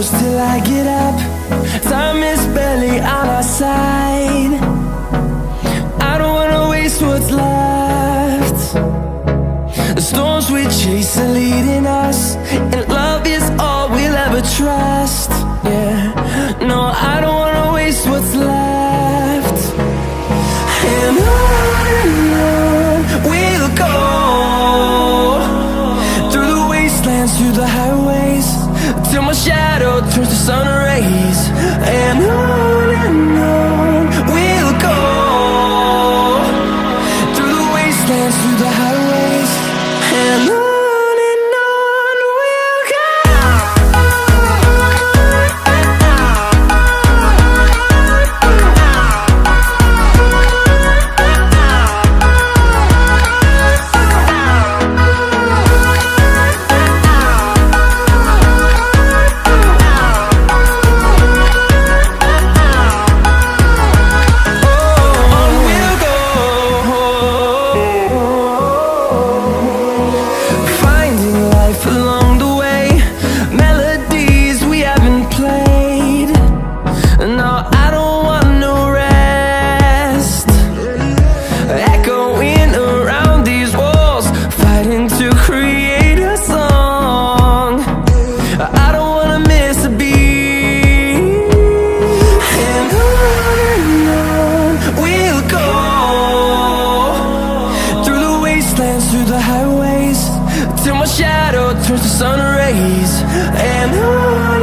close till I get up. Time is barely on our side. I don't wanna waste what's left. The storms we chase are leading us, and love is all we'll ever trust. Yeah, no, I don't wanna waste what's left. And on we'll go, through the wastelands, through the highways, till my shadow turns to sun rays. And on we'll go, through the wastelands, through the highways, and on we'll go. Through the highways, till my shadow turns to sun rays. And on